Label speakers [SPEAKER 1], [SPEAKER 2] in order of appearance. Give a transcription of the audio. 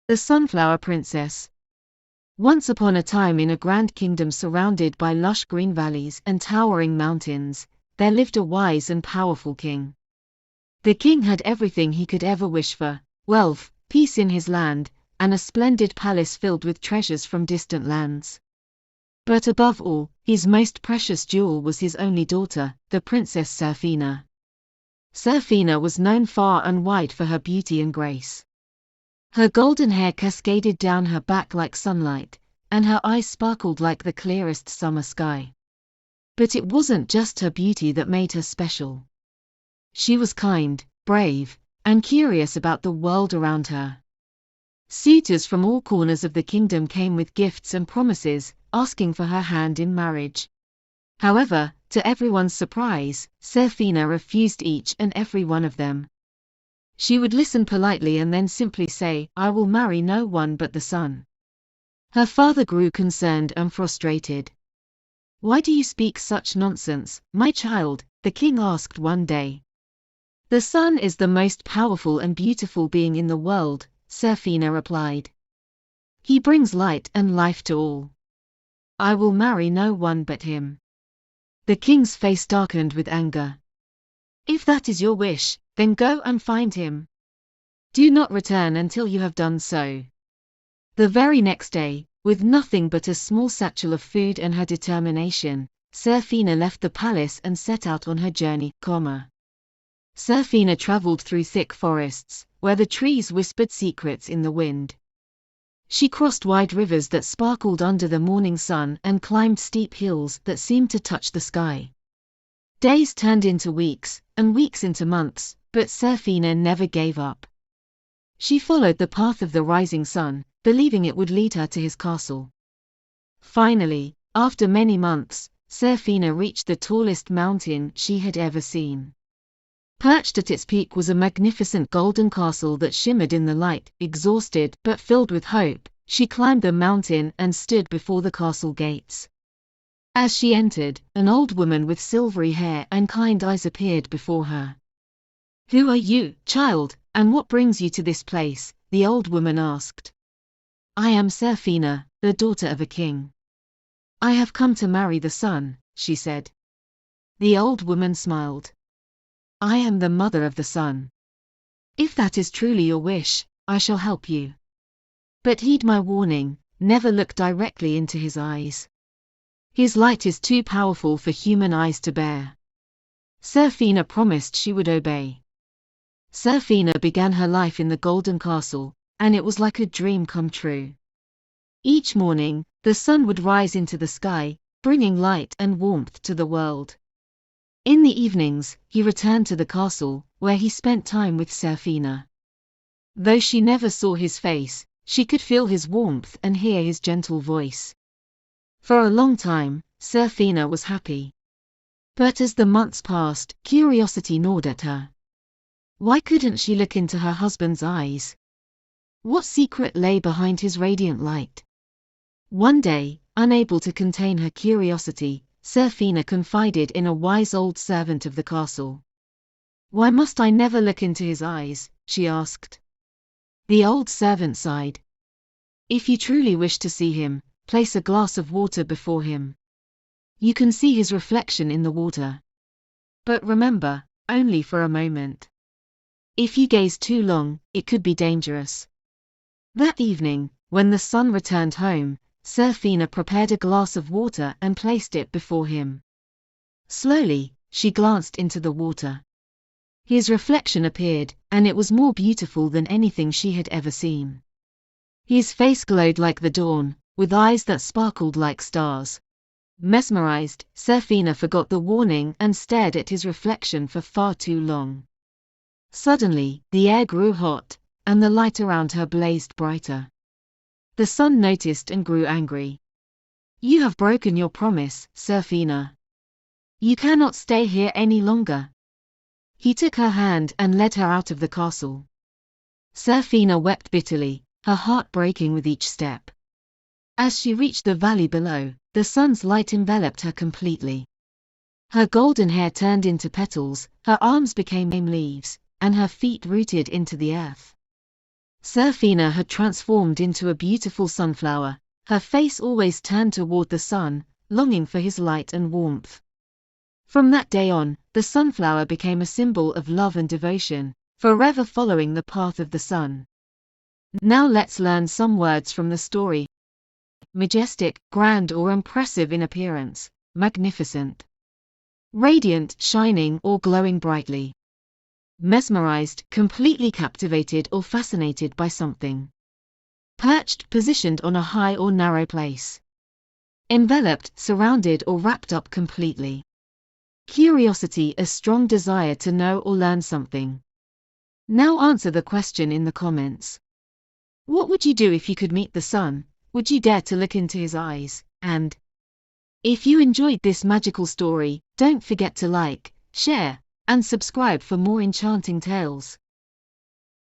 [SPEAKER 1] The Sunflower Princess. Once upon a time, in a grand kingdom surrounded by lush green valleys and towering mountains, there lived a wise and powerful king. The king had everything he could ever wish for: wealth, peace in his land, and a splendid palace filled with treasures from distant lands. But above all, his most precious jewel was his only daughter, the Princess Seraphina. Seraphina was known far and wide for her beauty and grace. Her golden hair cascaded down her back like sunlight, and her eyes sparkled like the clearest summer sky. But it wasn't just her beauty that made her special. She was kind, brave, and curious about the world around her. Suitors from all corners of the kingdom came with gifts and promises, asking for her hand in marriage. However, to everyone's surprise, Seraphina refused each and every one of them. She would listen politely and then simply say, "I will marry no one but the sun." Her father grew concerned and frustrated. "Why do you speak such nonsense, my child?" the king asked one day. "The sun is the most powerful and beautiful being in the world," Seraphina replied. "He brings light and life to all. I will marry no one but him." The king's face darkened with anger. "If that is your wish, then go and find him. Do not return until you have done so." The very next day, with nothing but a small satchel of food and her determination, Seraphina left the palace and set out on her journey. Seraphina traveled through thick forests, where the trees whispered secrets in the wind. She crossed wide rivers that sparkled under the morning sun and climbed steep hills that seemed to touch the sky. Days turned into weeks, and weeks into months, but Seraphina never gave up. She followed the path of the rising sun, believing it would lead her to his castle. Finally, after many months, Seraphina reached the tallest mountain she had ever seen. Perched at its peak was a magnificent golden castle that shimmered in the light. Exhausted but filled with hope, she climbed the mountain and stood before the castle gates. As she entered, an old woman with silvery hair and kind eyes appeared before her. "Who are you, child, and what brings you to this place?" the old woman asked. "I am Seraphina, the daughter of a king. I have come to marry the sun," she said. The old woman smiled. "I am the mother of the sun. If that is truly your wish, I shall help you. But heed my warning, never look directly into his eyes. His light is too powerful for human eyes to bear." Seraphina promised she would obey. Seraphina began her life in the golden castle, and it was like a dream come true. Each morning, the sun would rise into the sky, bringing light and warmth to the world. In the evenings, he returned to the castle, where he spent time with Seraphina. Though she never saw his face, she could feel his warmth and hear his gentle voice. For a long time, Seraphina was happy. But as the months passed, curiosity gnawed at her. Why couldn't she look into her husband's eyes? What secret lay behind his radiant light? One day, unable to contain her curiosity, Seraphina confided in a wise old servant of the castle. "Why must I never look into his eyes?" she asked. The old servant sighed. "If you truly wish to see him, place a glass of water before him. You can see his reflection in the water. But remember, only for a moment. If you gaze too long, it could be dangerous." That evening, when the sun returned home, Seraphina prepared a glass of water and placed it before him. Slowly, she glanced into the water. His reflection appeared, and it was more beautiful than anything she had ever seen. His face glowed like the dawn, with eyes that sparkled like stars. Mesmerized, Seraphina forgot the warning and stared at his reflection for far too long. Suddenly, the air grew hot, and the light around her blazed brighter. The sun noticed and grew angry. "You have broken your promise, Seraphina. You cannot stay here any longer." He took her hand and led her out of the castle. Seraphina wept bitterly, her heart breaking with each step. As she reached the valley below, the sun's light enveloped her completely. Her golden hair turned into petals, her arms became leaves, and her feet rooted into the earth. Seraphina had transformed into a beautiful sunflower, her face always turned toward the sun, longing for his light and warmth. From that day on, the sunflower became a symbol of love and devotion, forever following the path of the sun. Now let's learn some words from the story. Majestic, grand or impressive in appearance, magnificent. Radiant, shining or glowing brightly. Mesmerized, completely captivated or fascinated by something. Perched, positioned on a high or narrow place. Enveloped, surrounded or wrapped up completely. Curiosity, a strong desire to know or learn something. Now answer the question in the comments. What would you do if you could meet the sun? Would you dare to look into his eyes? And if you enjoyed this magical story, don't forget to like, share, and subscribe for more enchanting tales.